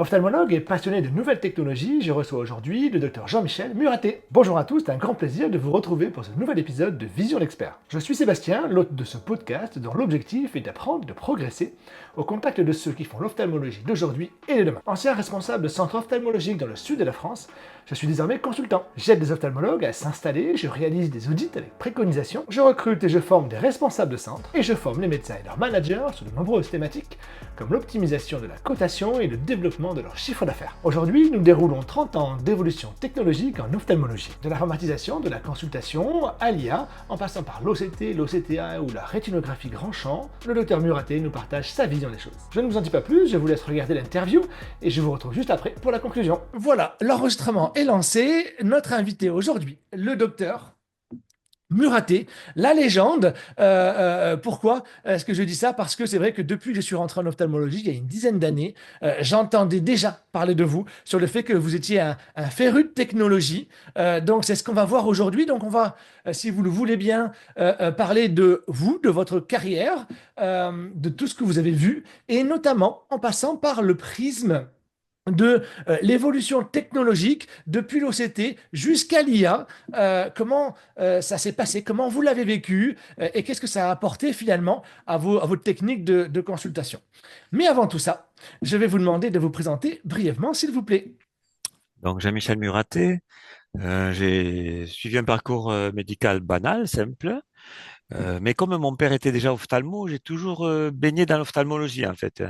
Ophtalmologue et passionné de nouvelles technologies, je reçois aujourd'hui le docteur Jean-Michel Muraté. Bonjour à tous, c'est un grand plaisir de vous retrouver pour ce nouvel épisode de Vision d'Expert. Je suis Sébastien, l'hôte de ce podcast dont l'objectif est d'apprendre, de progresser au contact de ceux qui font l'ophtalmologie d'aujourd'hui et de demain. Ancien responsable de centre ophtalmologique dans le sud de la France, je suis désormais consultant. J'aide des ophtalmologues à s'installer, je réalise des audits avec préconisation, je recrute et je forme des responsables de centre et je forme les médecins et leurs managers sur de nombreuses thématiques comme l'optimisation de la cotation et le développement de leur chiffre d'affaires. Aujourd'hui, nous déroulons 30 ans d'évolution technologique en ophtalmologie. De l'informatisation, de la consultation à l'IA, en passant par l'OCT, l'OCTA ou la rétinographie grand champ, le docteur Muraté nous partage sa vision des choses. Je ne vous en dis pas plus, je vous laisse regarder l'interview et je vous retrouve juste après pour la conclusion. Voilà, l'enregistrement est lancé. Notre invité aujourd'hui, le docteur Muraté, la légende. Pourquoi est-ce que je dis ça? Parce que c'est vrai que depuis que je suis rentré en ophtalmologie, il y a une dizaine d'années, j'entendais déjà parler de vous sur le fait que vous étiez un féru de technologie. Donc c'est ce qu'on va voir aujourd'hui. Donc on va, si vous le voulez bien, parler de vous, de votre carrière, de tout ce que vous avez vu, et notamment en passant par le prisme de l'évolution technologique depuis l'OCT jusqu'à l'IA. Comment ça s'est passé, comment vous l'avez vécu et qu'est-ce que ça a apporté finalement à votre technique de consultation. Mais avant tout ça, je vais vous demander de vous présenter brièvement, s'il vous plaît. Donc, Jean-Michel Muraté, j'ai suivi un parcours médical banal, simple, mais comme mon père était déjà ophtalmo, j'ai toujours baigné dans l'ophtalmologie, en fait,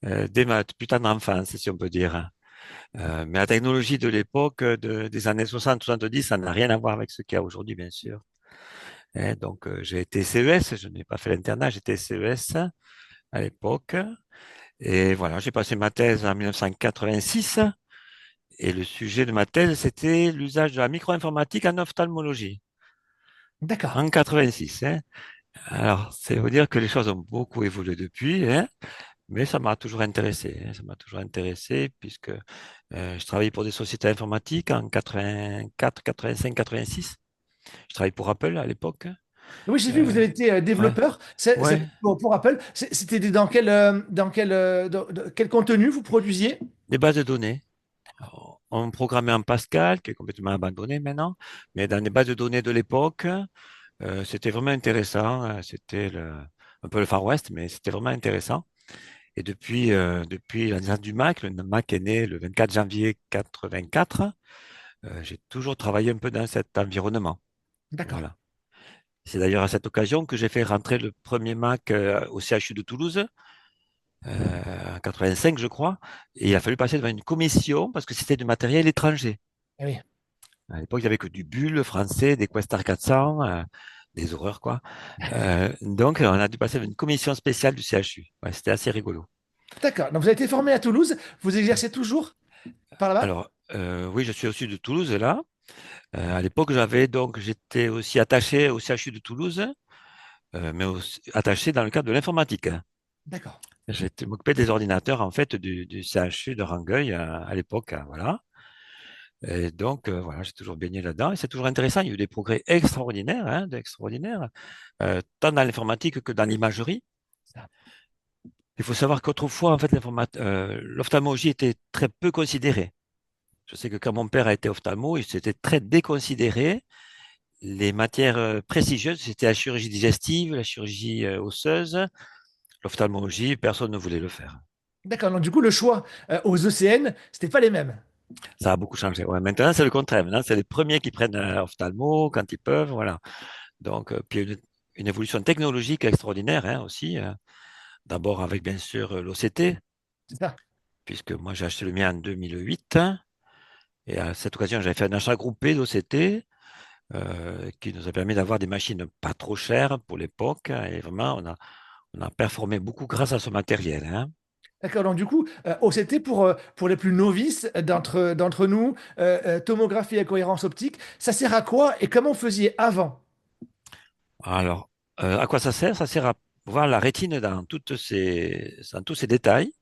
dès ma plus tendre enfance, si on peut dire. Mais la technologie de l'époque, des années 60-70, ça n'a rien à voir avec ce qu'il y a aujourd'hui, bien sûr. Donc, j'ai été CES, je n'ai pas fait l'internat, j'étais CES à l'époque. Et voilà, j'ai passé ma thèse en 1986. Et le sujet de ma thèse, c'était l'usage de la micro-informatique en ophtalmologie, D'accord. en 86. Alors, c'est vous dire que les choses ont beaucoup évolué depuis, mais ça m'a toujours intéressé. Ça m'a toujours intéressé puisque je travaillais pour des sociétés informatiques en 84, 85, 86. Je travaillais pour Apple à l'époque. Oui, j'ai vu que vous Euh, avez été ouais, développeur. ouais, Pour rappel, c'était dans quel contenu vous produisiez? des bases de données. Alors, on programmait en Pascal, qui est complètement abandonné maintenant, mais dans les bases de données de l'époque, c'était vraiment intéressant. C'était un peu le Far West, mais c'était vraiment intéressant. Et depuis la naissance du Mac, le Mac est né le 24 janvier 84. J'ai toujours travaillé un peu dans cet environnement. D'accord. Voilà. C'est d'ailleurs à cette occasion que j'ai fait rentrer le premier Mac au CHU de Toulouse, en 85, je crois. Et il a fallu passer devant une commission parce que c'était du matériel étranger. Eh oui. À l'époque, il n'y avait que du Bull français, des Questar 400, des horreurs, quoi. Donc, on a dû passer devant une commission spéciale du CHU. Ouais, c'était assez rigolo. D'accord. Donc vous avez été formé à Toulouse. Vous exercez toujours par là-bas? Alors, oui, je suis au sud de Toulouse, là. À l'époque, j'étais aussi attaché au CHU de Toulouse, mais attaché dans le cadre de l'informatique. D'accord. J'étais m'occupé des ordinateurs, en fait, du CHU de Rangueil à l'époque, voilà. Et donc, voilà, j'ai toujours baigné là-dedans et c'est toujours intéressant. Il y a eu des progrès extraordinaires, extraordinaires, tant dans l'informatique que dans l'imagerie. Ça. Il faut savoir qu'autrefois, en fait, l'ophtalmologie était très peu considérée. Je sais que quand mon père a été ophtalmo, il s'était très déconsidéré. Les matières prestigieuses, c'était la chirurgie digestive, la chirurgie osseuse, l'ophtalmologie, personne ne voulait le faire. D'accord. Donc, du coup, le choix aux ECN, c'était pas les mêmes. Ça a beaucoup changé. Ouais, maintenant, c'est le contraire. Maintenant, c'est les premiers qui prennent ophtalmo quand ils peuvent. Voilà. Donc, puis une évolution technologique extraordinaire aussi. D'abord avec, bien sûr, l'OCT, C'est ça. puisque moi, j'ai acheté le mien en 2008. Et à cette occasion, j'avais fait un achat groupé d'OCT qui nous a permis d'avoir des machines pas trop chères pour l'époque. Et vraiment, on a performé beaucoup grâce à ce matériel. D'accord. Donc, du coup, OCT pour les plus novices d'entre nous, tomographie à cohérence optique, ça sert à quoi et comment vous faisiez avant? Alors, à quoi ça sert? Ça sert à voir la rétine dans tous ses détails,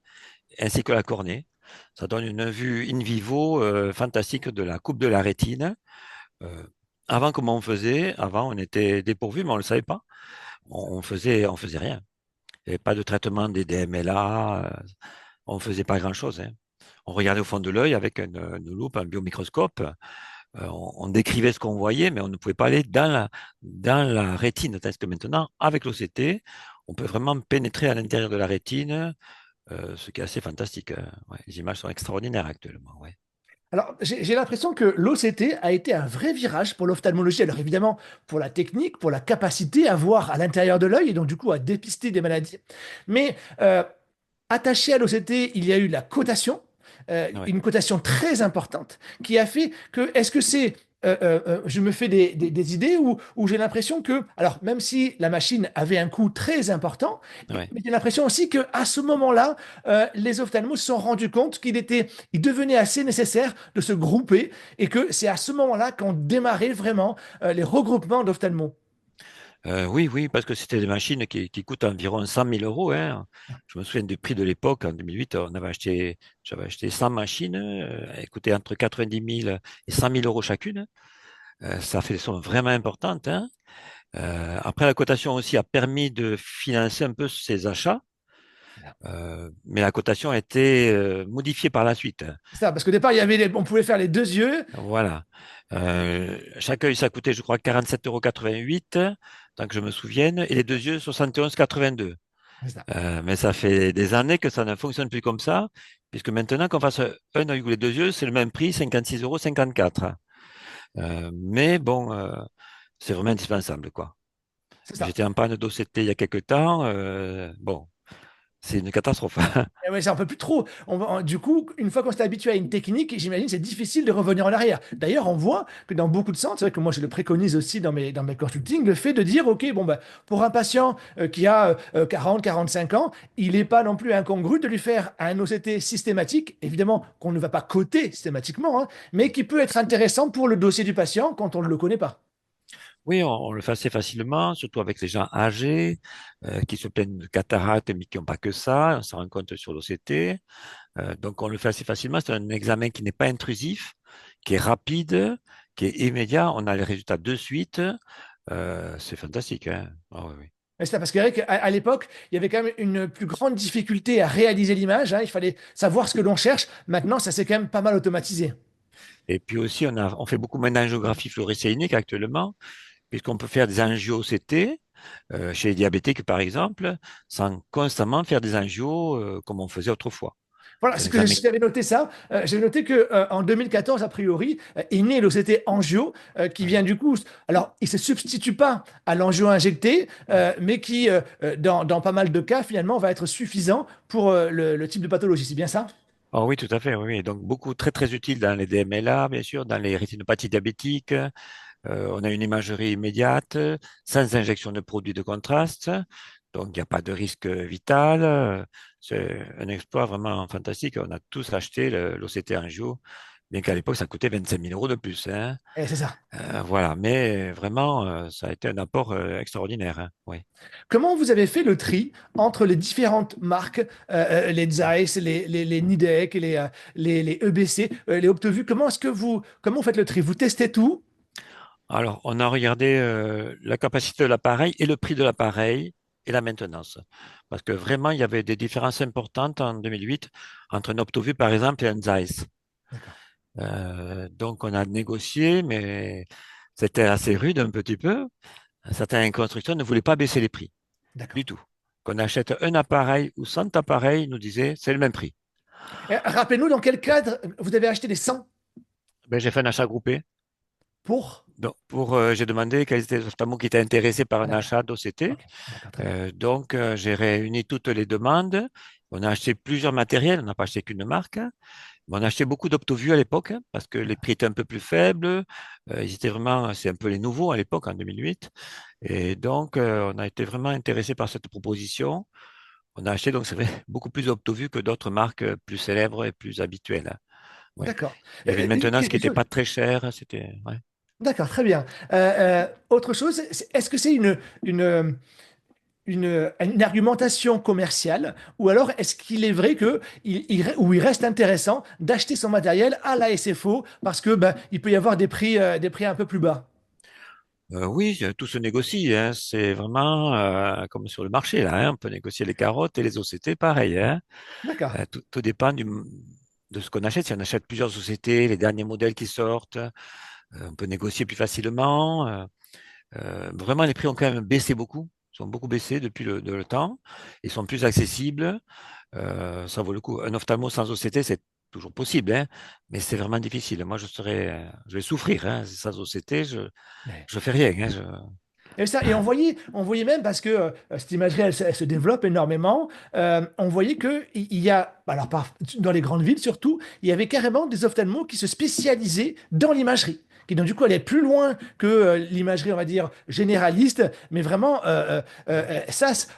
ainsi que la cornée. Ça donne une vue in vivo fantastique de la coupe de la rétine. Euh, Avant, comment on faisait? Avant, on était dépourvu, mais on ne le savait pas. On faisait rien. Il n'y avait pas de traitement des DMLA. On ne faisait pas grand-chose. on regardait au fond de l'œil avec une loupe, un biomicroscope. On décrivait ce qu'on voyait, mais on ne pouvait pas aller dans la rétine. Tandis que maintenant, avec l'OCT, on peut vraiment pénétrer à l'intérieur de la rétine, ce qui est assez fantastique. Ouais, les images sont extraordinaires actuellement. Ouais. Alors, j'ai l'impression que l'OCT a été un vrai virage pour l'ophtalmologie. Alors, évidemment, pour la technique, pour la capacité à voir à l'intérieur de l'œil et donc, du coup, à dépister des maladies. Mais attaché à l'OCT, il y a eu la cotation, Ouais. une cotation très importante qui a fait que, est-ce que c'est, je me fais des idées ou j'ai l'impression que, alors même si la machine avait un coût très important, Ouais. mais j'ai l'impression aussi qu'à ce moment-là, les ophtalmos se sont rendus compte il devenait assez nécessaire de se grouper et que c'est à ce moment-là qu'on démarrait vraiment les regroupements d'ophtalmos. Oui, oui, parce que c'était des machines qui coûtent environ 100 000 euros, hein. Je me souviens du prix de l'époque. En 2008, j'avais acheté 100 machines. Elles coûtaient entre 90 000 et 100 000 euros chacune. Ça fait des sommes vraiment importantes, hein. Après, la cotation aussi a permis de financer un peu ces achats, mais la cotation a été modifiée par la suite. C'est ça, parce qu'au départ, on pouvait faire les deux yeux. Voilà. Chaque œil, ça coûtait, je crois, 47,88 €, tant que je me souvienne, et les deux yeux, 71,82 €. C'est ça. Mais ça fait des années que ça ne fonctionne plus comme ça, puisque maintenant qu'on fasse un œil ou les deux yeux, c'est le même prix, 56,54 €. Mais bon, c'est vraiment indispensable, quoi. C'est ça. J'étais en panne d'OCT il y a quelques temps. Bon, c'est une catastrophe. Eh ouais, ça, on peut plus trop. Du coup, une fois qu'on s'est habitué à une technique, j'imagine c'est difficile de revenir en arrière. D'ailleurs, on voit que dans beaucoup de centres, c'est vrai que moi je le préconise aussi dans mes consultings, le fait de dire, OK, bon, bah, pour un patient qui a 40, 45 ans, il n'est pas non plus incongru de lui faire un OCT systématique, évidemment qu'on ne va pas coter systématiquement, hein, mais qui peut être intéressant pour le dossier du patient quand on ne le connaît pas. Oui, on le fait assez facilement, surtout avec les gens âgés qui se plaignent de cataracte, mais qui n'ont pas que ça. On s'en rend compte sur l'OCT. Donc, on le fait assez facilement. C'est un examen qui n'est pas intrusif, qui est rapide, qui est immédiat. On a les résultats de suite. C'est fantastique, hein. Ah oui, oui. Mais c'est parce que, Eric, à l'époque, il y avait quand même une plus grande difficulté à réaliser l'image, hein. Il fallait savoir ce que l'on cherche. Maintenant, ça s'est quand même pas mal automatisé. Et puis aussi, on fait beaucoup moins d'angiographie fluorescéinique actuellement, puisqu'on peut faire des angios-CT chez les diabétiques, par exemple, sans constamment faire des angios comme on faisait autrefois. Voilà, C'est un c'est que examen. j'avais noté ça. J'avais noté que en 2014, a priori, est né l'OCT angio, qui Ouais. vient du coup. Alors, il se substitue pas à l'angio injecté, mais qui, dans pas mal de cas, finalement, va être suffisant pour le type de pathologie. C'est bien ça? Oh oui, tout à fait, oui, oui. Donc beaucoup très très utile dans les DMLA, bien sûr, dans les rétinopathies diabétiques. On a une imagerie immédiate, sans injection de produits de contraste. Donc il n'y a pas de risque vital. C'est un exploit vraiment fantastique. On a tous acheté l'OCT Angio, bien qu'à l'époque ça coûtait 25 000 euros de plus, hein. C'est ça. Voilà, mais vraiment, ça a été un apport extraordinaire, hein. Oui. Comment vous avez fait le tri entre les différentes marques, les Zeiss, les Nidec, les EBC, les Optovue? Comment vous faites le tri? Vous testez tout? Alors, on a regardé la capacité de l'appareil et le prix de l'appareil et la maintenance. Parce que vraiment, il y avait des différences importantes en 2008 entre un Optovue, par exemple, et un Zeiss. D'accord. Donc, on a négocié, mais c'était assez rude un petit peu. Certains constructeurs ne voulaient pas baisser les prix D'accord. du tout. Qu'on achète un appareil ou 100 appareils, ils nous disaient, c'est le même prix. Rappelez-nous dans quel cadre vous avez acheté des 100 Ben, j'ai fait un achat groupé. pour? Donc, j'ai demandé quels étaient les ophtalmos qui étaient intéressés par un D'accord. achat d'OCT. Ok. D'accord. Très bien. J'ai réuni toutes les demandes. On a acheté plusieurs matériels, on n'a pas acheté qu'une marque, hein. Mais on a acheté beaucoup d'Optovue à l'époque, hein, parce que les prix étaient un peu plus faibles. Ils étaient vraiment, c'est un peu les nouveaux à l'époque, en 2008. Et donc, on a été vraiment intéressé par cette proposition. On a acheté, donc, c'est vrai, beaucoup plus d'Optovue que d'autres marques plus célèbres et plus habituelles, hein. Ouais. D'accord. Il y avait une maintenance qui Quelque n'était chose. pas très chère. C'était, ouais. D'accord. Très bien. Autre chose, est-ce que c'est une argumentation commerciale ou alors est-ce qu'il est vrai que ou il reste intéressant d'acheter son matériel à la SFO parce que ben, il peut y avoir des prix un peu plus bas? Oui, tout se négocie, hein. C'est vraiment comme sur le marché, là, hein. On peut négocier les carottes et les OCT, pareil, hein. D'accord. Tout dépend de ce qu'on achète. Si on achète plusieurs sociétés, les derniers modèles qui sortent, on peut négocier plus facilement. Vraiment, les prix ont quand même baissé beaucoup. Ils ont beaucoup baissé depuis le temps. Ils sont plus accessibles. Ça vaut le coup. Un ophtalmo sans OCT, c'est toujours possible, hein, mais c'est vraiment difficile. Moi, je vais souffrir, hein. Sans OCT, Ouais. je fais rien, hein, Et on voyait même, parce que cette imagerie, elle se développe énormément, on voyait qu'il y a, alors dans les grandes villes surtout, il y avait carrément des ophtalmos qui se spécialisaient dans l'imagerie, qui donc du coup allaient plus loin que l'imagerie, on va dire, généraliste, mais vraiment,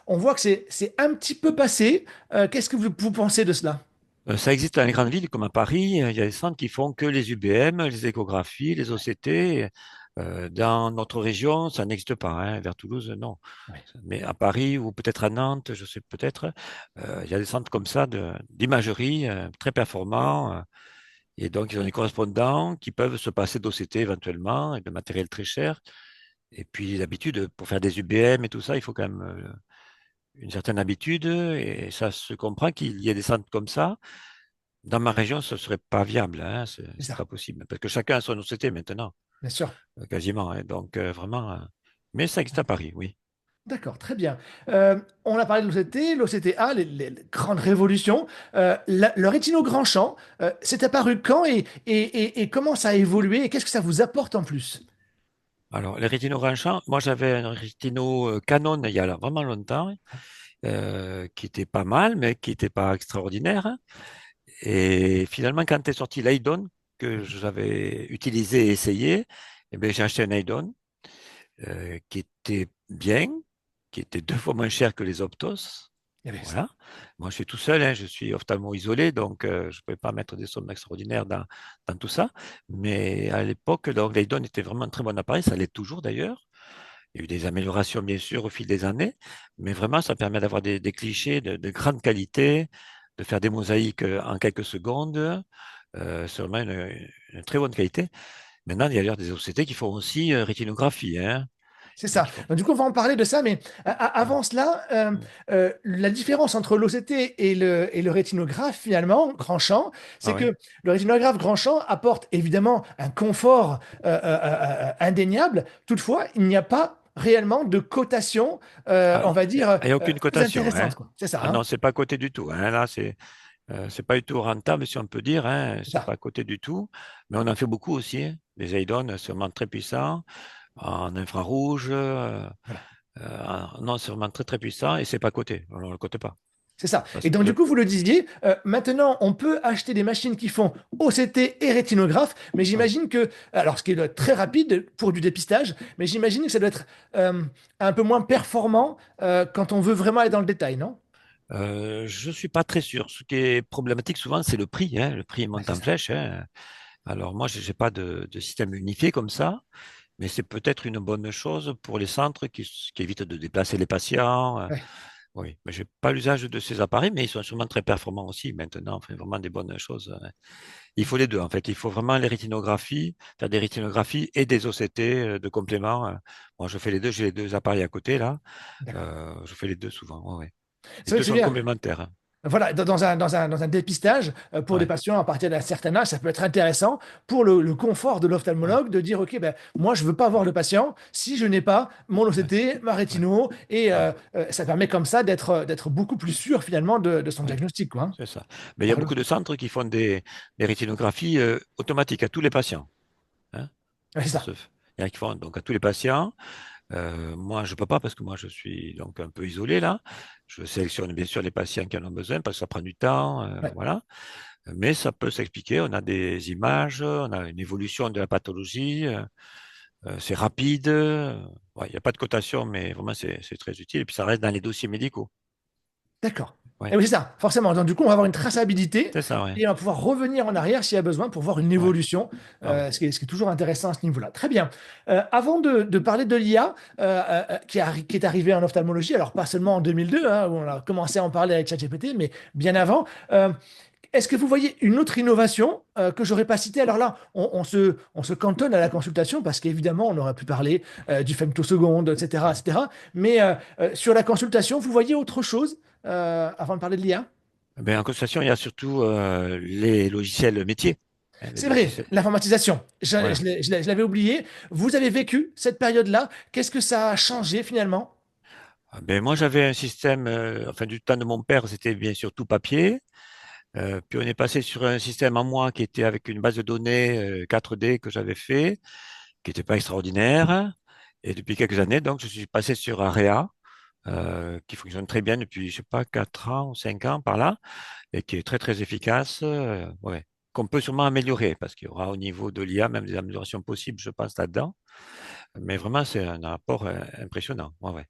on voit que c'est un petit peu passé. Qu'est-ce que vous pensez de cela? Ça existe dans les grandes villes comme à Paris. Il y a des centres qui font que les UBM, les échographies, les OCT. Dans notre région, ça n'existe pas, hein. Vers Toulouse, non. Oui, Mais à Paris ou peut-être à Nantes, je sais peut-être, il y a des centres comme ça d'imagerie très performants. Et donc, ils ont des correspondants qui peuvent se passer d'OCT éventuellement et de matériel très cher. Et puis, d'habitude, pour faire des UBM et tout ça, il faut quand même une certaine habitude. Et ça se comprend qu'il y ait des centres comme ça. Dans ma région, ce ne serait pas viable, hein, c'est c'est ça, pas possible. Parce que chacun a son OCT maintenant, bien sûr. quasiment, hein. Donc, vraiment. Mais ça existe à Paris, oui. D'accord, très bien. On a parlé de l'OCT, l'OCTA, les grandes révolutions. Le rétino grand champ, c'est apparu quand et comment ça a évolué et qu'est-ce que ça vous apporte en plus? Alors, les rétinos Ranchamp, moi j'avais un rétino Canon il y a vraiment longtemps, qui était pas mal, mais qui n'était pas extraordinaire, hein. Et finalement, quand est sorti l'Aidon, que j'avais utilisé et essayé, eh bien, j'ai acheté un Aidon qui était bien, qui était 2 fois moins cher que les Optos. Il y avait ça. Voilà. Moi, je suis tout seul, hein, je suis ophtalmo isolé, donc je ne pouvais pas mettre des sommes extraordinaires dans tout ça. Mais à l'époque, donc, l'Aidon était vraiment un très bon appareil, ça l'est toujours d'ailleurs. Il y a eu des améliorations, bien sûr, au fil des années, mais vraiment, ça permet d'avoir des clichés de grande qualité, de faire des mosaïques en quelques secondes. C'est vraiment une très bonne qualité. Maintenant, il y a d'ailleurs des OCT qui font aussi rétinographie, hein, C'est et ça. qui font. Donc, du coup, on va en parler de ça, mais avant cela, la différence entre l'OCT et le rétinographe, finalement, grand champ, Ah c'est oui. que le rétinographe grand champ apporte évidemment un confort indéniable. Toutefois, il n'y a pas réellement de cotation, on Alors, va dire, il n'y a aucune très cotation, hein. intéressante, quoi. C'est ça, Ah hein? non, c'est pas coté du tout, hein. Là, c'est pas du tout rentable, si on peut dire, hein. C'est C'est ça. pas coté du tout. Mais on en fait beaucoup aussi, hein. Les Eidon, c'est vraiment très puissant en infrarouge. Voilà. Non, c'est vraiment très très puissant et c'est pas coté. On ne le cote pas. C'est ça. Parce Et donc, que du coup, vous le disiez, maintenant, on peut acheter des machines qui font OCT et rétinographe, mais oui. j'imagine que, alors, ce qui doit être très rapide pour du dépistage, mais j'imagine que ça doit être un peu moins performant quand on veut vraiment aller dans le détail, non? Je suis pas très sûr. Ce qui est problématique souvent, c'est le prix, hein. Le prix Ouais, monte c'est en ça. flèche, hein. Alors moi, j'ai pas de système unifié comme ça, mais c'est peut-être une bonne chose pour les centres qui évitent de déplacer les patients. Ouais, Oui, mais j'ai pas l'usage de ces appareils, mais ils sont sûrement très performants aussi maintenant. Enfin, vraiment des bonnes choses, hein. Il faut les deux, en fait. Il faut vraiment les rétinographies, faire des rétinographies et des OCT de complément. Moi, je fais les deux. J'ai les deux appareils à côté, là. d'accord. Je fais les deux souvent. Ouais, ouais. Les C'est vrai deux que c'est sont bien. complémentaires, hein. Voilà, dans un dépistage, pour des Ouais, patients à partir d'un certain âge, ça peut être intéressant pour le confort de ouais, l'ophtalmologue de dire, OK, ben, moi, je ne veux pas voir le patient si je n'ai pas mon ouais, OCT, ma ouais, rétino, et ouais, ça permet comme ça d'être beaucoup plus sûr finalement de son ouais. diagnostic, quoi, hein. C'est ça. Mais il y a Par le- beaucoup de centres qui font des rétinographies automatiques à tous les patients, hein. Ouais, c'est ça. Il y en a qui font donc à tous les patients. Moi, je peux pas parce que moi, je suis donc un peu isolé là. Je sélectionne bien sûr les patients qui en ont besoin parce que ça prend du temps, Ouais. voilà. Mais ça peut s'expliquer. On a des images, on a une évolution de la pathologie, c'est rapide. Ouais, il n'y a pas de cotation, mais vraiment, c'est très utile. Et puis, ça reste dans les dossiers médicaux. D'accord. Et Ouais, oui, c'est ça, forcément. Donc, du coup, on va avoir une traçabilité c'est ça, ouais. et on va pouvoir revenir en arrière s'il y a besoin pour voir une Ouais. évolution, Ah oui. ce qui est toujours intéressant à ce niveau-là. Très bien. Avant de parler de l'IA qui est arrivée en ophtalmologie, alors pas seulement en 2002, hein, où on a commencé à en parler avec ChatGPT, mais bien avant, est-ce que vous voyez une autre innovation que j'aurais pas citée? Alors là, on se cantonne à la consultation parce qu'évidemment, on aurait pu parler du femtoseconde, etc., Ouais. etc. Mais sur la consultation, vous voyez autre chose avant de parler de l'IA? Ben, en consultation, il y a surtout les logiciels métiers. Hein, les C'est vrai, logiciels. l'informatisation. Voilà. Je l'avais oublié. Vous avez vécu cette période-là. Qu'est-ce que ça a changé finalement? Ah, ben, moi, j'avais un système, enfin, du temps de mon père, c'était bien sûr tout papier. Puis on est passé sur un système à moi qui était avec une base de données 4D que j'avais fait, qui n'était pas extraordinaire. Et depuis quelques années, donc, je suis passé sur Area, qui fonctionne très bien depuis, je sais pas, 4 ans ou 5 ans par là, et qui est très, très efficace, ouais, qu'on peut sûrement améliorer, parce qu'il y aura au niveau de l'IA même des améliorations possibles, je pense, là-dedans. Mais vraiment, c'est un apport impressionnant. Ouais, ouais.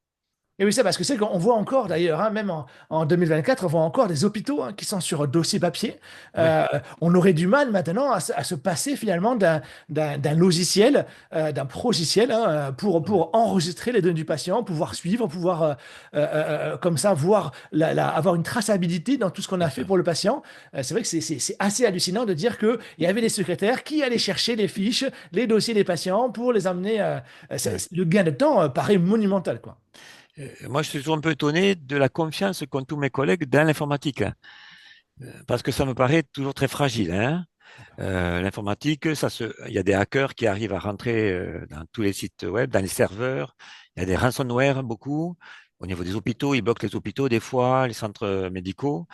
Et oui, ça, parce que c'est qu'on voit encore d'ailleurs, hein, même en 2024, on voit encore des hôpitaux qui sont sur dossier papier. Ouais, Euh, on aurait du mal maintenant à se passer finalement d'un logiciel, d'un progiciel, ouais, pour enregistrer les données du patient, pouvoir suivre, pouvoir comme ça voir avoir une traçabilité dans tout ce qu'on a bien fait sûr. pour le patient. C'est vrai que c'est assez hallucinant de dire qu'il y avait des secrétaires qui allaient chercher les fiches, les dossiers des patients pour les amener. Ouais. Le gain de temps paraît monumental, quoi. Moi, je suis toujours un peu étonné de la confiance qu'ont tous mes collègues dans l'informatique, hein, parce que ça me paraît toujours très fragile, hein. L'informatique, il y a des hackers qui arrivent à rentrer dans tous les sites web, dans les serveurs. Il y a des ransomware, beaucoup. Au niveau des hôpitaux, ils bloquent les hôpitaux des fois, les centres médicaux.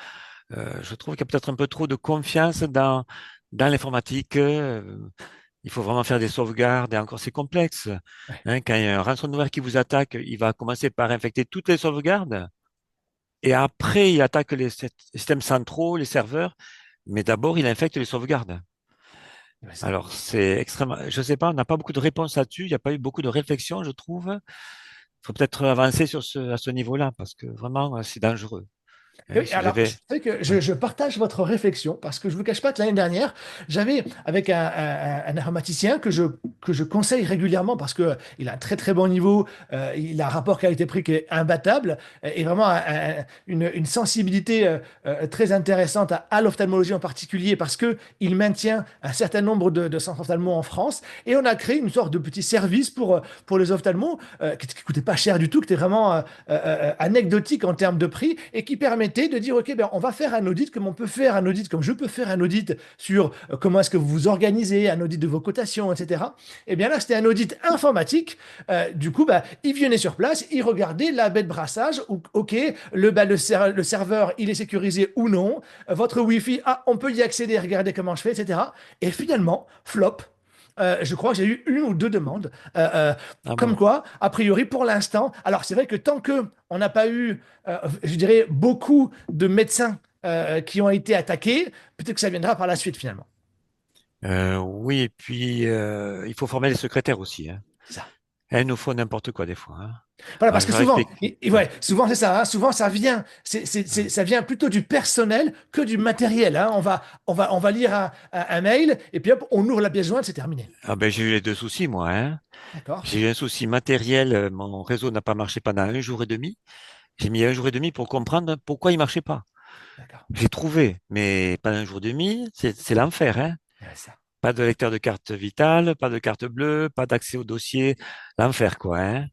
Je trouve qu'il y a peut-être un peu trop de confiance dans l'informatique. Il faut vraiment faire des sauvegardes et encore c'est complexe. Ouais. Hein, quand il y a un ransomware qui vous attaque, il va commencer par infecter toutes les sauvegardes et après il attaque les systèmes centraux, les serveurs, mais d'abord il infecte les sauvegardes. Ouais, ça. Alors c'est extrêmement, je sais pas, on n'a pas beaucoup de réponses là-dessus, il n'y a pas eu beaucoup de réflexion, je trouve. Il faut peut-être avancer à ce niveau-là parce que vraiment c'est dangereux. Hein, Oui, si vous alors, avez, c'est que ouais, je partage votre réflexion parce que je ne vous cache pas que l'année dernière, j'avais avec un informaticien que je conseille régulièrement parce qu'il a un très très bon niveau, il a un rapport qualité-prix qui est imbattable et vraiment une sensibilité très intéressante à l'ophtalmologie en particulier parce qu'il maintient un certain nombre de centres ophtalmos en France et on a créé une sorte de petit service pour les ophtalmos qui ne coûtait pas cher du tout, qui était vraiment anecdotique en termes de prix et qui permettait de dire, OK, ben, on va faire un audit comme on peut faire un audit, comme je peux faire un audit sur comment est-ce que vous vous organisez, un audit de vos cotations, etc. Et bien là, c'était un audit informatique. Du coup, ben, il venait sur place, il regardait la baie de brassage, OK, le serveur, il est sécurisé ou non, votre Wi-Fi, ah, on peut y accéder, regardez comment je fais, etc. Et finalement, flop. Je crois que j'ai eu une ou deux demandes. ah Comme bon. quoi, a priori, pour l'instant, alors c'est vrai que tant que on n'a pas eu, je dirais, beaucoup de médecins qui ont été attaqués, peut-être que ça viendra par la suite finalement. Oui, et puis il faut former les secrétaires aussi, hein. C'est ça. Elles nous font n'importe quoi des fois, hein. Voilà, Alors, parce je que leur souvent, explique. ouais, Ouais, souvent c'est ça, hein, souvent ça vient, ouais. ça vient plutôt du personnel que du matériel, hein. On va lire un mail et puis hop, on ouvre la pièce jointe, c'est terminé. Ah ben, j'ai eu les deux soucis, moi, hein. D'accord? J'ai eu un souci matériel, mon réseau n'a pas marché pendant un jour et demi. J'ai mis un jour et demi pour comprendre pourquoi il marchait pas. D'accord. J'ai trouvé, mais pendant un jour et demi, c'est l'enfer, hein. Ouais, ça. Pas de lecteur de carte vitale, pas de carte bleue, pas d'accès au dossier. L'enfer, quoi, hein.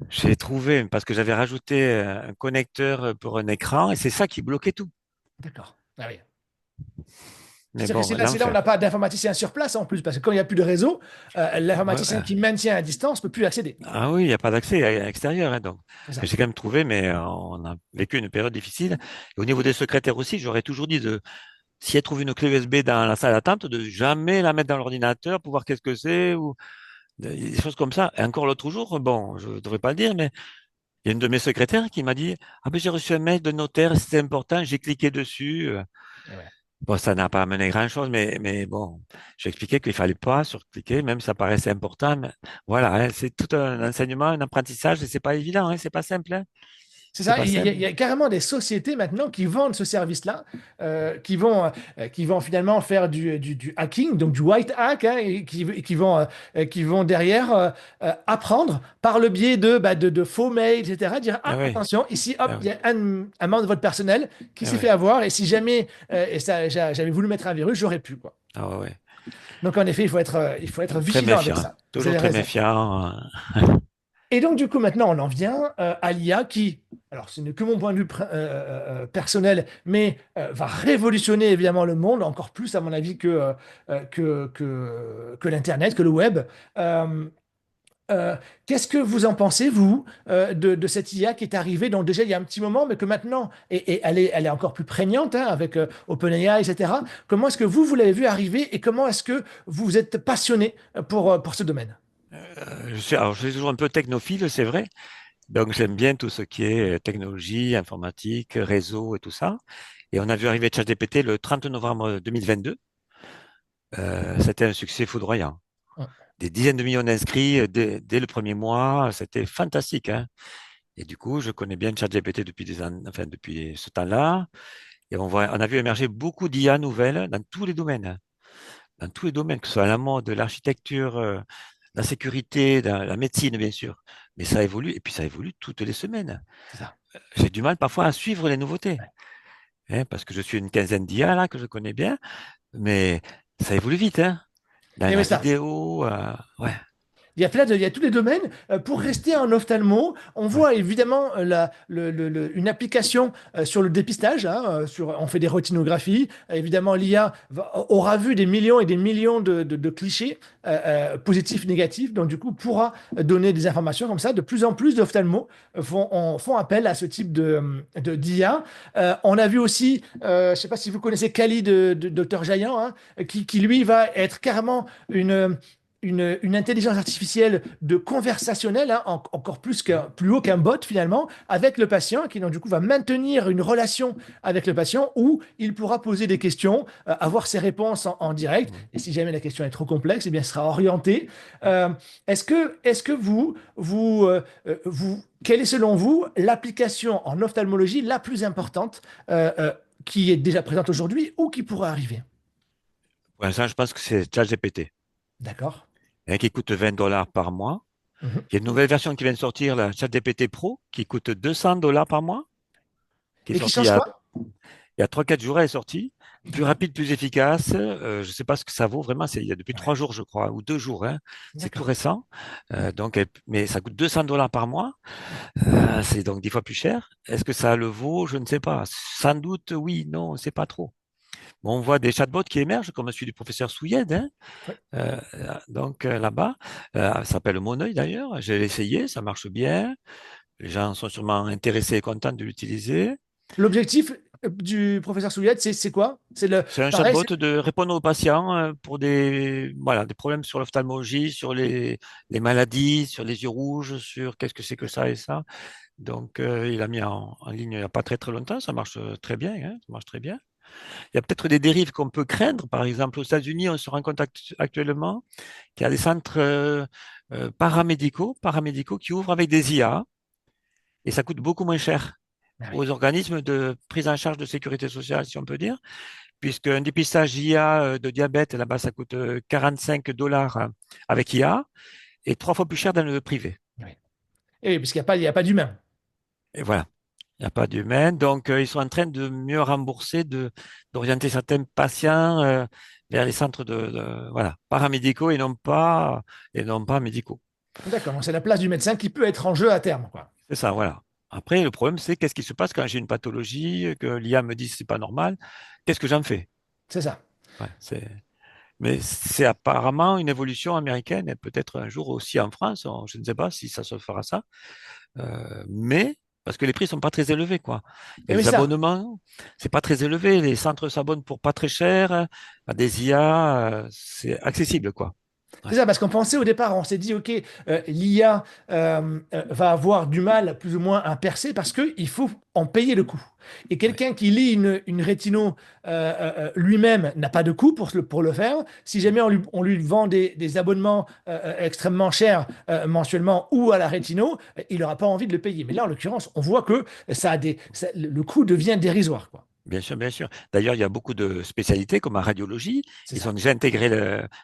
J'ai trouvé, parce que j'avais rajouté un connecteur pour un écran, et c'est ça qui bloquait tout. D'accord. Ah oui. Mais C'est-à-dire que bon, c'est là où on n'a l'enfer. pas d'informaticien sur place en plus, parce que quand il n'y a plus de réseau, Ouais, l'informaticien ouais. qui maintient à distance ne peut plus accéder. Ah oui, il n'y a pas d'accès à l'extérieur, hein, donc. C'est ça. J'ai quand même trouvé, mais on a vécu une période difficile. Et au niveau des secrétaires aussi, j'aurais toujours dit de, si elle trouve une clé USB dans la salle d'attente, de jamais la mettre dans l'ordinateur pour voir qu'est-ce que c'est ou des choses comme ça. Et encore l'autre jour, bon, je ne devrais pas le dire, mais il y a une de mes secrétaires qui m'a dit, ah ben j'ai reçu un mail de notaire, c'était important, j'ai cliqué dessus. Et voilà. Bon, ça n'a pas amené grand-chose, mais bon, j'ai expliqué qu'il fallait pas surcliquer, même si ça paraissait important. Mais voilà, hein, c'est tout un enseignement, un apprentissage, et c'est pas évident, hein, c'est pas simple, hein, C'est c'est ça, pas simple. il y a carrément des sociétés maintenant qui vendent ce service-là, qui vont finalement faire du hacking, donc du white hack, hein, et qui vont derrière apprendre par le biais de faux mails, etc., dire, Ah ah, oui, attention, ici, hop, ah il y oui, a un membre de votre personnel qui ah s'est oui, fait avoir, et si jamais j'avais voulu mettre un virus, j'aurais pu, quoi. ah ouais, ouais. Donc en effet, il faut être Très vigilant avec méfiant, ça. Vous toujours avez très raison. méfiant. Et donc, du coup, maintenant, on en vient à l'IA qui, alors ce n'est que mon point de vue personnel, mais va révolutionner évidemment le monde, encore plus à mon avis que l'Internet, que le web. Euh, Euh, Qu'est-ce que vous en pensez, vous, de cette IA qui est arrivée, donc déjà il y a un petit moment, mais que maintenant, et elle est encore plus prégnante hein, avec OpenAI, etc. Comment est-ce que vous l'avez vu arriver et comment est-ce que vous êtes passionné pour ce domaine? Je suis toujours un peu technophile, c'est vrai. Donc, j'aime bien tout ce qui est technologie, informatique, réseau et tout ça. Et on a vu arriver ChatGPT le 30 novembre 2022. C'était un succès foudroyant. Des dizaines de millions d'inscrits dès le premier mois. C'était fantastique, hein. Et du coup, je connais bien ChatGPT depuis enfin, depuis ce temps-là. Et on a vu émerger beaucoup d'IA nouvelles dans tous les domaines, hein. Dans tous les domaines, que ce soit la mode, l'architecture, la sécurité, la médecine, bien sûr. Mais ça évolue, et puis ça évolue toutes les semaines. C'est ça. J'ai du mal parfois à suivre les nouveautés, Ouais. hein, parce que je suis une quinzaine d'IA là que je connais bien, mais ça évolue vite, hein. Dans Et la oui, ça. vidéo, ouais, Il y a tous les domaines. Pour rester en ophtalmo, on ouais. voit évidemment une application sur le dépistage. Hein, on fait des rétinographies. Évidemment, l'IA aura vu des millions et des millions de clichés positifs, négatifs. Donc, du coup, pourra donner des informations comme ça. De plus en plus d'ophtalmos font appel à ce type d'IA. On a vu aussi, je ne sais pas si vous connaissez Kali de Dr Jayan, hein, qui, lui va être carrément une intelligence artificielle de conversationnelle, hein, encore plus haut qu'un bot finalement, avec le patient, qui donc du coup va maintenir une relation avec le patient où il pourra poser des questions, avoir ses réponses en direct, et si jamais la question est trop complexe, eh bien, ce sera orienté. Euh, est-ce que quelle est selon vous l'application en ophtalmologie la plus importante qui est déjà présente aujourd'hui ou qui pourra arriver? Pour l'instant, je pense que c'est ChatGPT, D'accord. hein, qui coûte 20 dollars par mois. Mhm. Il y a une nouvelle version qui vient de sortir, la ChatGPT Pro, qui coûte 200 dollars par mois, qui est Et qui sortie change quoi? il y a 3-4 jours, elle est sortie. Plus D'accord. rapide, plus efficace. Je ne sais pas ce que ça vaut vraiment. Il y a depuis 3 jours, je crois, ou 2 jours, hein. C'est tout D'accord. récent. Mais ça coûte 200 dollars par mois. C'est donc 10 fois plus cher. Est-ce que ça le vaut? Je ne sais pas. Sans doute, oui, non, c'est pas trop. Bon, on voit des chatbots qui émergent, comme celui du professeur Souyed, hein. Oui. Là-bas, ça s'appelle Mon œil d'ailleurs. J'ai essayé, ça marche bien. Les gens sont sûrement intéressés et contents de l'utiliser. L'objectif du professeur Souliette, c'est quoi? C'est le C'est un pareil, chatbot de répondre aux patients pour des problèmes sur l'ophtalmologie, sur les maladies, sur les yeux rouges, sur qu'est-ce que c'est que ça et ça. Donc, il a mis en ligne il n'y a pas très très longtemps. Ça marche très bien, hein, ça marche très bien. Il y a peut-être des dérives qu'on peut craindre. Par exemple, aux États-Unis, on se rend compte actuellement qu'il y a des centres paramédicaux qui ouvrent avec des IA et ça coûte beaucoup moins cher ah oui. aux organismes de prise en charge de sécurité sociale, si on peut dire, puisqu'un dépistage IA de diabète, là-bas, ça coûte 45 dollars avec IA et 3 fois plus cher dans le privé. Oui. Et oui, parce qu'il y a pas d'humain. Et voilà. Il n'y a pas d'humain. Donc, ils sont en train de mieux rembourser, d'orienter certains patients vers les centres voilà, paramédicaux et non pas médicaux. D'accord, donc c'est la place du médecin qui peut être en jeu à terme, quoi. C'est ça, voilà. Après, le problème, c'est qu'est-ce qui se passe quand j'ai une pathologie, que l'IA me dit que c'est pas normal, qu'est-ce que j'en fais? C'est ça. Ouais, mais c'est apparemment une évolution américaine et peut-être un jour aussi en France. Je ne sais pas si ça se fera ça. Mais parce que les prix sont pas très élevés, quoi. Il y Et a oui, des ça. abonnements, c'est pas très élevé. Les centres s'abonnent pour pas très cher. À des IA, c'est accessible, quoi. C'est Ouais, ça, parce qu'on pensait au départ, on s'est dit, OK, l'IA va avoir du mal plus ou moins à percer parce qu'il faut en payer le coût. Et ouais, quelqu'un qui lit une rétino lui-même n'a pas de coût pour le faire. Si jamais on lui vend des abonnements extrêmement chers mensuellement ou à la rétino, il n'aura pas envie de le payer. Mais là, en l'occurrence, on voit que le coût devient dérisoire, quoi. bien sûr, bien sûr. D'ailleurs, il y a beaucoup de spécialités comme en radiologie. C'est Ils ont ça. déjà intégré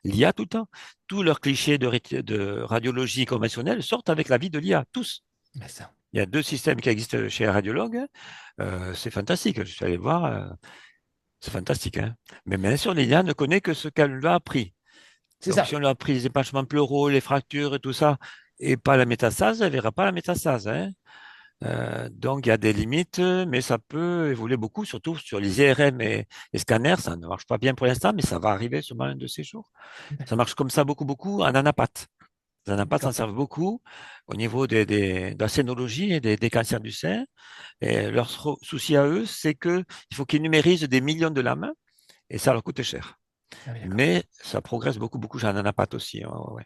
l'IA tout le temps. Tous leurs clichés de radiologie conventionnelle sortent avec la vie de l'IA, tous. Mais ça. Il y a 2 systèmes qui existent chez les radiologues. C'est fantastique. Je suis allé voir. C'est fantastique, hein. Mais bien sûr, l'IA ne connaît que ce qu'elle lui a appris. C'est Donc, si ça. on lui a appris les épanchements pleuraux, les fractures et tout ça, et pas la métastase, elle verra pas la métastase, hein. Donc, il y a des limites, mais ça peut évoluer beaucoup, surtout sur les IRM et les scanners. Ça ne marche pas bien pour l'instant, mais ça va arriver sûrement un de ces jours. Ça D'accord, marche comme ça beaucoup, beaucoup en anapath. Les anapathes s'en d'accord. servent beaucoup au niveau de la scénologie et des cancers du sein. Et leur souci à eux, c'est que il faut qu'ils numérisent des millions de lames et ça leur coûte cher. Ah oui, d'accord. Mais ça progresse beaucoup, beaucoup. J'en anapath aussi. Ouais, ouais,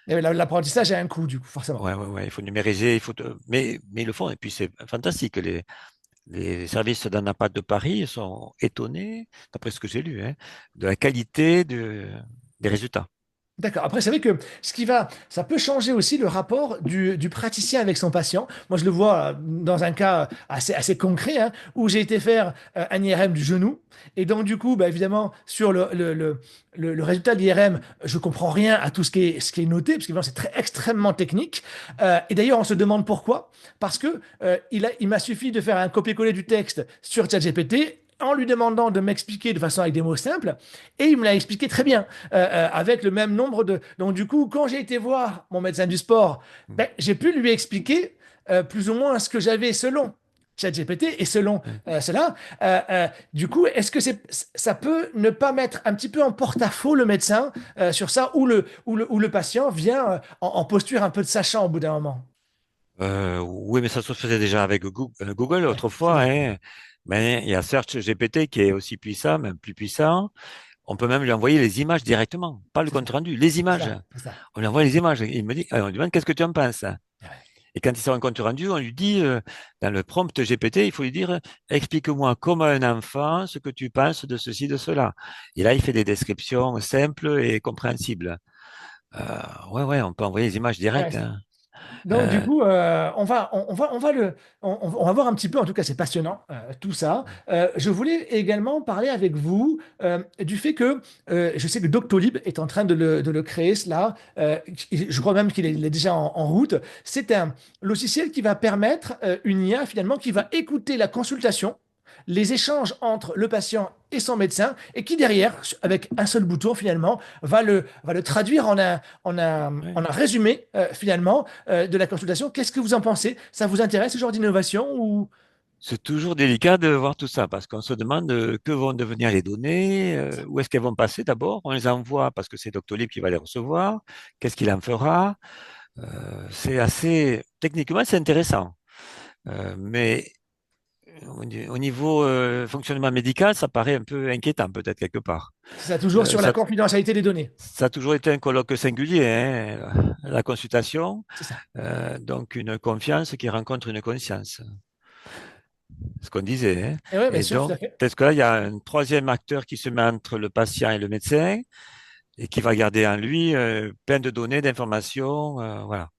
Et l'apprentissage a un coût, du coup, forcément. ouais. Ouais, ouais, ouais. Il faut numériser, mais ils le font. Et puis c'est fantastique. Les services d'anapath de Paris sont étonnés, d'après ce que j'ai lu, hein, de la qualité des résultats. D'accord. Après, c'est vrai que ça peut changer aussi le rapport du praticien avec son patient. Moi, je le vois dans un cas assez concret, hein, où j'ai été faire un IRM du genou. Et donc, du coup, bah, évidemment, sur le résultat de l'IRM, je comprends rien à tout ce qui est noté, parce que c'est extrêmement technique. Et d'ailleurs, on se demande pourquoi. Parce que il m'a suffi de faire un copier-coller du texte sur ChatGPT en lui demandant de m'expliquer de façon avec des mots simples, et il me l'a expliqué très bien, avec le même nombre de... Donc du coup, quand j'ai été voir mon médecin du sport, ben, j'ai pu lui expliquer plus ou moins ce que j'avais selon ChatGPT et selon cela. Du coup, est-ce que ça peut ne pas mettre un petit peu en porte-à-faux le médecin sur ça, ou le patient vient en posture un peu de sachant au bout d'un moment? Oui, mais ça se faisait déjà avec Google Ouais, c'est autrefois, vrai. hein. Mais il y a Search GPT qui est aussi puissant, même plus puissant. On peut même lui envoyer les images directement, pas le C'est ça. compte rendu, les C'est images. ça. C'est ça. On lui envoie les images. Il me dit, on lui demande qu'est-ce que tu en penses. Ouais. Et quand il sort un compte rendu, on lui dit, dans le prompt GPT, il faut lui dire, explique-moi comme un enfant ce que tu penses de ceci, de cela. Et là, il fait des descriptions simples et compréhensibles. Ouais, ouais, on peut envoyer les images directes, Intéressant. hein. Donc, du Euh, coup, on va voir un petit peu, en tout cas, c'est passionnant, tout ça. Je voulais également parler avec vous du fait que je sais que Doctolib est en train de le créer, cela. Je crois même qu'il est, il est déjà en route. C'est un logiciel qui va permettre une IA, finalement, qui va écouter la consultation, les échanges entre le patient et son médecin, et qui derrière, avec un seul bouton finalement, va le traduire en un ouais. résumé finalement de la consultation. Qu'est-ce que vous en pensez? Ça vous intéresse ce genre d'innovation ou... C'est toujours délicat de voir tout ça parce qu'on se demande que vont devenir les données, où est-ce qu'elles vont passer d'abord. On les envoie parce que c'est Doctolib qui va les recevoir. Qu'est-ce qu'il en fera? C'est assez, techniquement, c'est intéressant. Mais au niveau fonctionnement médical, ça paraît un peu inquiétant peut-être quelque part. C'est ça, toujours sur la Ça, confidentialité des données. ça a toujours été un colloque singulier, hein, la consultation. C'est ça. Donc une confiance qui rencontre une conscience, ce qu'on disait, hein. Et oui, bien Et sûr, tout donc, à fait. peut-être que là, il y a un troisième acteur qui se met entre le patient et le médecin et qui va garder en lui plein de données, d'informations. Voilà.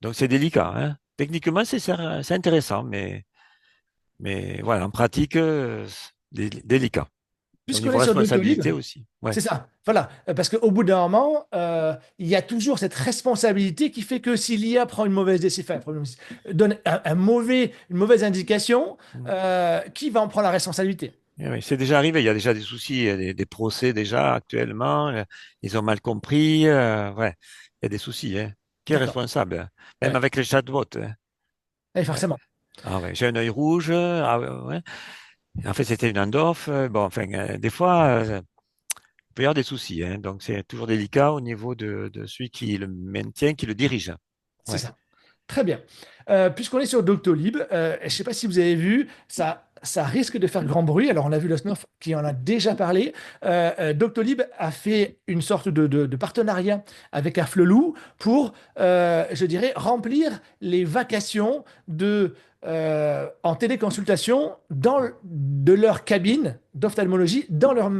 Donc, c'est délicat, hein. Techniquement, c'est intéressant, mais voilà, en pratique, c'est délicat. Au Puisqu'on est niveau sur Doctolib, responsabilité aussi. Ouais. c'est ça. Voilà. Parce qu'au bout d'un moment, il y a toujours cette responsabilité qui fait que si l'IA prend une mauvaise décision, enfin, donne une mauvaise indication, qui va en prendre la responsabilité? Oui, c'est déjà arrivé. Il y a déjà des soucis, il y a des procès déjà actuellement. Ils ont mal compris. Ouais, il y a des soucis, hein. Qui est D'accord. responsable, hein? Même Ouais. avec les chatbots, hein. Et Ouais. forcément. Ah ouais, j'ai un œil rouge. Ah ouais, ouais. En fait, c'était une endorphe. Bon, enfin, des fois, il peut y avoir des soucis, hein. Donc, c'est toujours délicat au niveau de celui qui le maintient, qui le dirige. C'est Ouais. ça. Très bien. Puisqu'on est sur Doctolib, je ne sais pas si vous avez vu, ça risque de faire grand bruit. Alors, on a vu le Snuff qui en a déjà parlé. Doctolib a fait une sorte de partenariat avec Afflelou pour, je dirais, remplir les vacations en téléconsultation de leur cabine d'ophtalmologie dans leur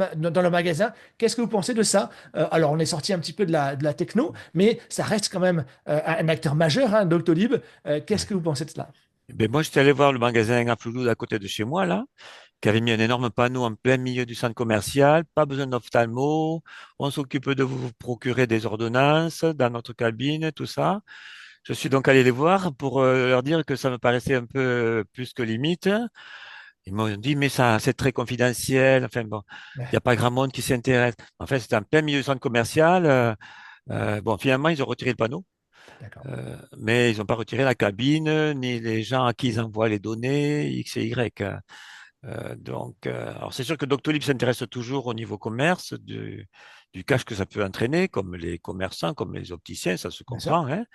magasin. Qu'est-ce que vous pensez de ça? Alors, on est sorti un petit peu de la techno, mais ça reste quand même un acteur majeur, hein, Doctolib. Qu'est-ce Ouais. que vous pensez de cela? Ben, moi, j'étais allé voir le magasin à Floulouse à côté de chez moi, là, qui avait mis un énorme panneau en plein milieu du centre commercial. Pas besoin d'ophtalmo. On s'occupe de vous procurer des ordonnances dans notre cabine, tout ça. Je suis donc allé les voir pour leur dire que ça me paraissait un peu plus que limite. Ils m'ont dit, mais ça, c'est très confidentiel. Enfin bon, il n'y a pas grand monde qui s'intéresse. En fait, c'était en plein milieu du centre commercial. Bon, finalement, ils ont retiré le panneau. D'accord. Mais ils n'ont pas retiré la cabine, ni les gens à qui ils envoient les données, X et Y. Alors c'est sûr que Doctolib s'intéresse toujours au niveau commerce, du cash que ça peut entraîner, comme les commerçants, comme les opticiens, ça se Bien sûr. comprend, hein.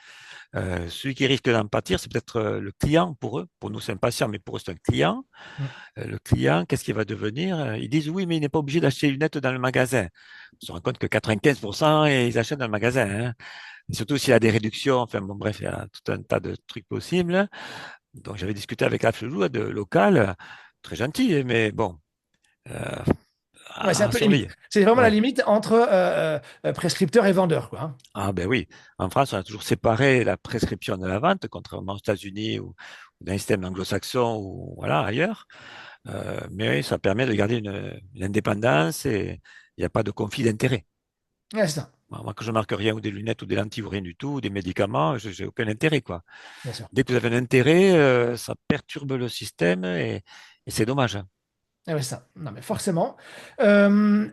Celui qui risque d'en pâtir, c'est peut-être le client pour eux. Pour nous, c'est un patient, mais pour eux, c'est un client. Mm. Le client, qu'est-ce qu'il va devenir? Ils disent oui, mais il n'est pas obligé d'acheter une lunette dans le magasin. On se rend compte que 95%, ils achètent dans le magasin, hein. Et surtout s'il y a des réductions, enfin bon, bref, il y a tout un tas de trucs possibles. Donc j'avais discuté avec Afflelou de local, très gentil, mais bon, euh, Ouais, c'est un à peu limite. surveiller. C'est vraiment la Ouais. limite entre prescripteur et vendeur, quoi, hein. Ah ben oui, en France, on a toujours séparé la prescription de la vente, contrairement aux États-Unis ou dans les systèmes anglo-saxons ou voilà, ailleurs. Mais oui, ça permet de garder une indépendance et il n'y a pas de conflit d'intérêt. Ouais, c'est ça, Moi, que je marque rien ou des lunettes ou des lentilles ou rien du tout, ou des médicaments, je n'ai aucun intérêt, quoi. bien sûr. Dès que vous avez un intérêt, ça perturbe le système et c'est dommage, hein. Ah ouais, ça. Non, mais forcément. Euh,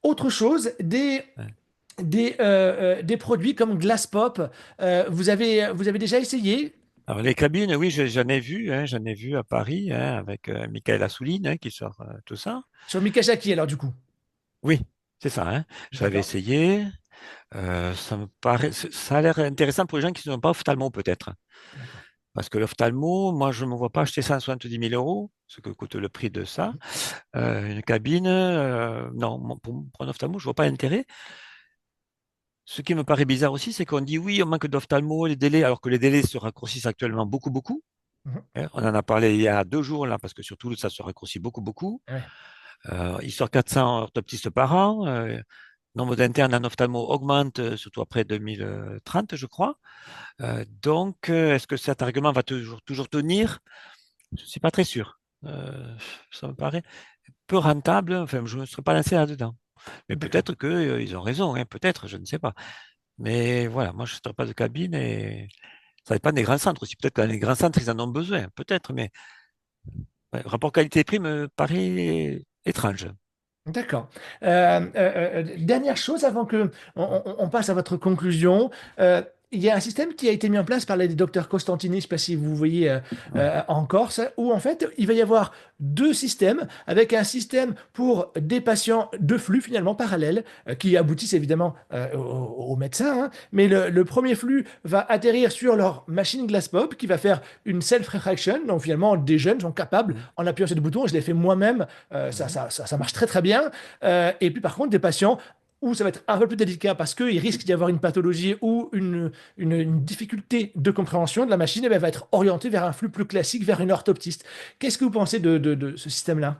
Autre chose, Ouais. des produits comme Glass Pop, vous avez déjà essayé Alors, les cabines, oui, j'en ai vu, hein, j'en ai vu à Paris, hein, avec Michael Assouline, hein, qui sort tout ça. sur Mikasaki, alors du coup. Oui, c'est ça, hein. J'avais D'accord. essayé. Ça me paraît, ça a l'air intéressant pour les gens qui ne sont pas ophtalmo, peut-être. D'accord. Parce que l'ophtalmo, moi, je ne me vois pas acheter 170 000 euros, ce que coûte le prix de ça. Une cabine, non, pour un ophtalmo, je ne vois pas l'intérêt. Ce qui me paraît bizarre aussi, c'est qu'on dit oui, on manque d'ophtalmo, les délais, alors que les délais se raccourcissent actuellement beaucoup, beaucoup, Mhm. hein. On en a parlé il y a 2 jours, là, parce que sur Toulouse, ça se raccourcit beaucoup, beaucoup. Ouais. Il sort 400 orthoptistes par an. Nombre d'internes en ophtalmo augmente, surtout après 2030, je crois. Est-ce que cet argument va toujours tenir? Je ne suis pas très sûr. Ça me paraît peu rentable. Enfin, je ne me serais pas lancé là-dedans. Mais D'accord. peut-être qu'ils ont raison, hein, peut-être, je ne sais pas. Mais voilà, moi, je ne serais pas de cabine et ça dépend des grands centres aussi. Peut-être que dans les grands centres, ils en ont besoin, peut-être, mais ouais, rapport qualité-prix me paraît étrange. D'accord. Dernière chose avant que on passe à votre conclusion. Il y a un système qui a été mis en place par les docteurs Costantini, je ne sais pas si vous voyez Ouais. en Corse, où en fait il va y avoir deux systèmes, avec un système pour des patients de flux finalement parallèles, qui aboutissent évidemment au médecin, hein. Mais le premier flux va atterrir sur leur machine Glasspop qui va faire une self-refraction. Donc finalement, des jeunes sont capables, Mhm. en appuyant sur des boutons, je l'ai fait moi-même, Mhm. ça marche très très bien. Et puis par contre, des patients où ça va être un peu plus délicat parce qu'il risque d'y avoir une pathologie ou une difficulté de compréhension de la machine, et bien, elle va être orientée vers un flux plus classique, vers une orthoptiste. Qu'est-ce que vous pensez de ce système-là?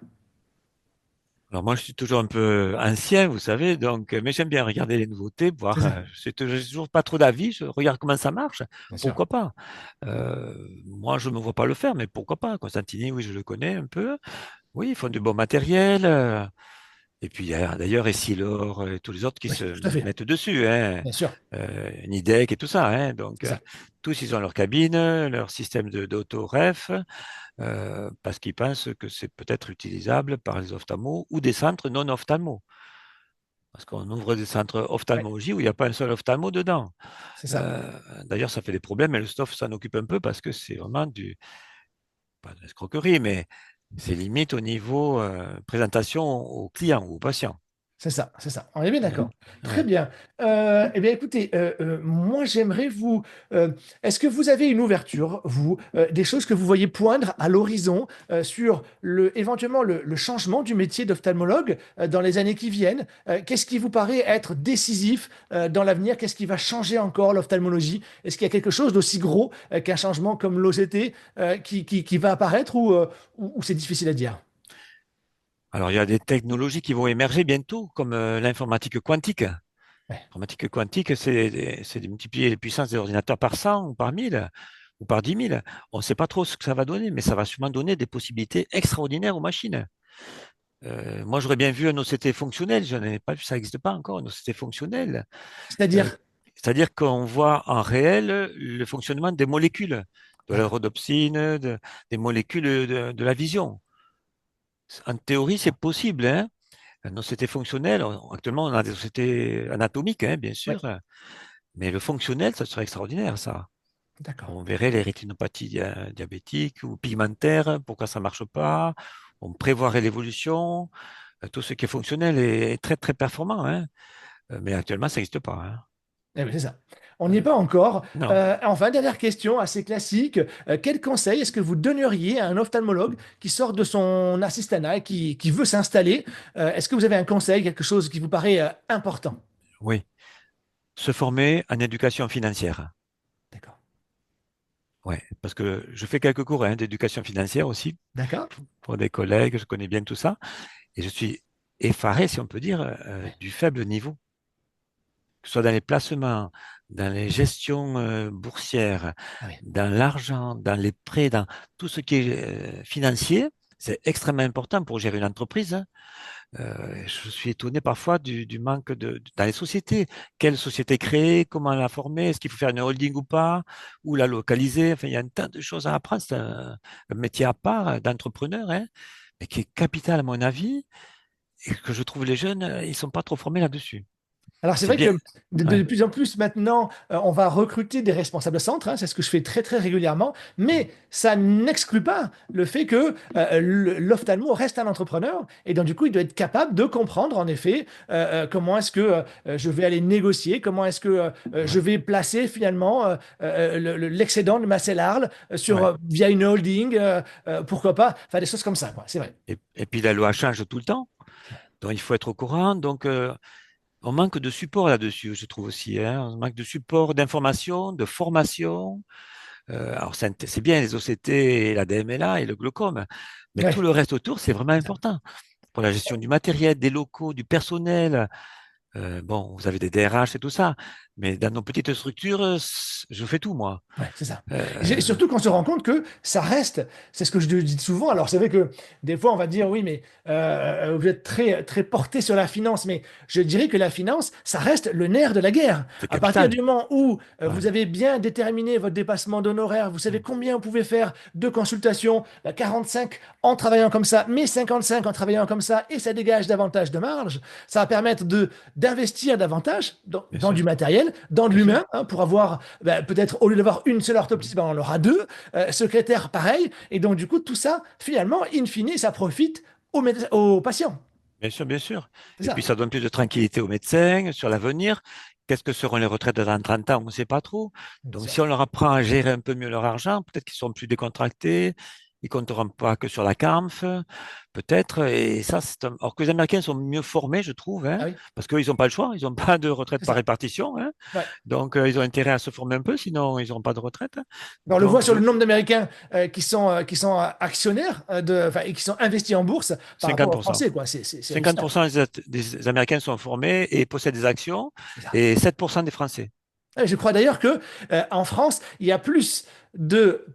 Alors moi, je suis toujours un peu ancien, vous savez, mais j'aime bien regarder les nouveautés, C'est voir. ça, J'ai toujours pas trop d'avis. Je regarde comment ça marche. bien sûr. Pourquoi pas? Moi, je me vois pas le faire, mais pourquoi pas? Constantini, oui, je le connais un peu. Oui, ils font du bon matériel. Et puis il y a d'ailleurs Essilor et tous les autres qui Oui, se tout à fait, mettent dessus, hein. bien sûr. Nidec et tout ça, hein. C'est ça. Tous, ils ont leur cabine, leur système d'autoref, parce qu'ils pensent que c'est peut-être utilisable par les ophtalmos ou des centres non ophtalmos. Parce qu'on ouvre des centres Oui, ophtalmologie où il n'y a pas un seul ophtalmo dedans. c'est ça. Euh, D'ailleurs, ça fait des problèmes et le STOF s'en occupe un peu parce que c'est vraiment pas de l'escroquerie, mais c'est limite au niveau présentation aux clients ou aux patients. C'est ça, c'est ça. On est bien Ouais. d'accord. Très Ouais. bien. Eh bien, écoutez, moi, j'aimerais vous. Est-ce que vous avez une ouverture, vous, des choses que vous voyez poindre à l'horizon sur éventuellement le changement du métier d'ophtalmologue dans les années qui viennent? Qu'est-ce qui vous paraît être décisif dans l'avenir? Qu'est-ce qui va changer encore l'ophtalmologie? Est-ce qu'il y a quelque chose d'aussi gros qu'un changement comme l'OCT qui va apparaître ou c'est difficile à dire? Alors, il y a des technologies qui vont émerger bientôt, comme l'informatique quantique. Ouais. L'informatique quantique, c'est de multiplier les puissances des ordinateurs par 100 ou par 1000 ou par 10 000. On ne sait pas trop ce que ça va donner, mais ça va sûrement donner des possibilités extraordinaires aux machines. Moi, j'aurais bien vu un OCT fonctionnel. Je n'en ai pas vu, ça n'existe pas encore, un OCT fonctionnel. Euh, C'est-à-dire? C'est-à-dire qu'on voit en réel le fonctionnement des molécules, de la D'accord. rhodopsine, des molécules de la vision. En théorie, c'est possible, hein. Un OCT fonctionnel, actuellement, on a des OCT anatomiques, hein, bien Oui. sûr, Mais le fonctionnel, ça serait extraordinaire, ça. D'accord. On verrait les rétinopathies diabétiques ou pigmentaires, pourquoi ça marche pas. On prévoirait l'évolution. Tout ce qui est fonctionnel est très, très performant, hein. Mais actuellement, ça n'existe pas, hein. Eh oui, c'est ça. On n'y est pas encore. Non, Enfin, dernière question assez classique. Quel conseil est-ce que vous donneriez à un ophtalmologue qui sort de son assistanat et qui veut s'installer? Est-ce que vous avez un conseil, quelque chose qui vous paraît important? oui. Se former en éducation financière. D'accord. Ouais, parce que je fais quelques cours hein, d'éducation financière aussi D'accord? pour des collègues, je connais bien tout ça, et je suis effaré, si on peut dire, Ouais. du faible niveau, que ce soit dans les placements, dans les gestions boursières, Ah oui. dans l'argent, dans les prêts, dans tout ce qui est financier. C'est extrêmement important pour gérer une entreprise, hein. Je suis étonné parfois du manque dans les sociétés. Quelle société créer, comment la former, est-ce qu'il faut faire une holding ou pas, ou la localiser. Enfin, il y a un tas de choses à apprendre. C'est un métier à part d'entrepreneur, hein, mais qui est capital à mon avis, et que je trouve les jeunes, ils sont pas trop formés là-dessus. Alors, c'est C'est vrai bien. que de Ouais, plus en plus maintenant, on va recruter des responsables centres, hein, c'est ce que je fais très très régulièrement, mais ça n'exclut pas le fait que l'ophtalmo reste un entrepreneur et donc du coup, il doit être capable de comprendre en effet comment est-ce que je vais aller négocier, comment est-ce que je ouais, vais placer finalement l'excédent de ma CELARL ouais. via une holding, pourquoi pas, enfin des choses comme ça, quoi, c'est vrai. Et puis la loi change tout le temps, donc il faut être au courant. Donc on manque de support là-dessus, je trouve aussi, hein. On manque de support, d'information, de formation. Alors, c'est bien les OCT, et la DMLA et le glaucome, mais tout Ouais. le reste autour, c'est vraiment important pour la gestion du matériel, des locaux, du personnel. Bon, vous avez des DRH et tout ça, mais dans nos petites structures, je fais tout, moi. Ouais, c'est ça. Et Euh, surtout qu'on se rend compte que ça reste, c'est ce que je dis souvent. Alors c'est vrai que des fois on va dire oui, mais vous êtes très très porté sur la finance, mais je dirais que la finance, ça reste le nerf de la guerre. c'est À partir capital. du moment où Ouais, vous avez bien déterminé votre dépassement d'honoraires, vous savez combien vous pouvez faire de consultations, 45 en travaillant comme ça, mais 55 en travaillant comme ça, et ça dégage davantage de marge. Ça va permettre de d'investir davantage bien dans du sûr, matériel, dans de bien sûr. l'humain, hein, pour avoir peut-être au lieu d'avoir une seule orthoptiste, ben, on en aura deux, secrétaire pareil, et donc du coup tout ça, finalement, in fine, ça profite aux patients. Bien sûr, bien sûr. C'est Et puis, ça. ça donne plus de tranquillité aux médecins sur l'avenir. Qu'est-ce que seront les retraites dans 30 ans? On ne sait pas trop. C'est Donc, ça. si on leur apprend à gérer un peu mieux leur argent, peut-être qu'ils seront plus décontractés. Ils compteront pas que sur la CAMF, peut-être. Et ça, alors que les Américains sont mieux formés, je trouve, hein, Ah oui, parce qu'ils n'ont pas le choix. Ils n'ont pas de retraite c'est par ça. répartition, hein. Ouais. Donc, ils ont intérêt à se former un peu, sinon ils n'auront pas de retraite. Ben, on le voit Donc, sur le nombre d'Américains qui sont actionnaires enfin, et qui sont investis en bourse par rapport aux 50%. Français, quoi. C'est hallucinant. 50% des Américains sont formés et possèdent des actions C'est ça. et 7% des Français. Et je crois d'ailleurs que en France, il y a plus de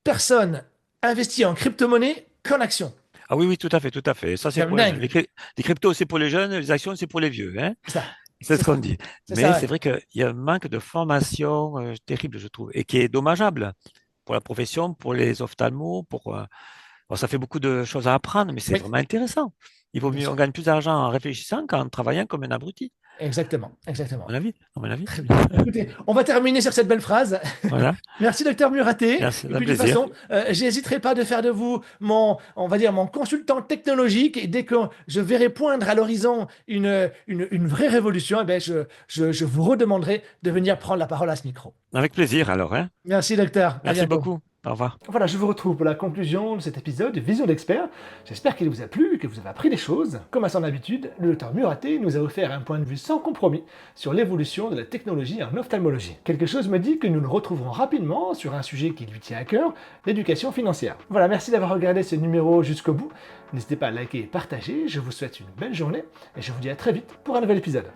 personnes investies en crypto-monnaie qu'en actions. Ah oui, oui, tout à fait, tout à fait. Ça, C'est c'est quand même pour les jeunes. dingue. Les cryptos, c'est pour les jeunes, les actions, c'est pour les vieux, hein. C'est ça. C'est C'est ce qu'on ça. dit. C'est Mais ça. c'est Ouais. vrai qu'il y a un manque de formation terrible, je trouve, et qui est dommageable pour la profession, pour les ophtalmos, bon, ça fait beaucoup de choses à apprendre, mais c'est Oui, vraiment intéressant. Il vaut bien mieux, on sûr. gagne plus d'argent en réfléchissant qu'en travaillant comme un abruti, Exactement. à Exactement. mon avis, à mon avis. Très bien. Écoutez, on va terminer sur cette belle phrase. Voilà. Merci, docteur Muraté. Merci, Et c'est un puis, de toute plaisir. façon, j'hésiterai pas de faire de vous on va dire, mon consultant technologique. Et dès que je verrai poindre à l'horizon une vraie révolution, eh ben, je vous redemanderai de venir prendre la parole à ce micro. Avec plaisir, alors, hein. Merci, docteur. À Merci bientôt. beaucoup. Au revoir. Voilà, je vous retrouve pour la conclusion de cet épisode de Vision d'expert. J'espère qu'il vous a plu, que vous avez appris des choses. Comme à son habitude, le docteur Muraté nous a offert un point de vue sans compromis sur l'évolution de la technologie en ophtalmologie. Quelque chose me dit que nous le retrouverons rapidement sur un sujet qui lui tient à cœur, l'éducation financière. Voilà, merci d'avoir regardé ce numéro jusqu'au bout. N'hésitez pas à liker et partager. Je vous souhaite une belle journée et je vous dis à très vite pour un nouvel épisode.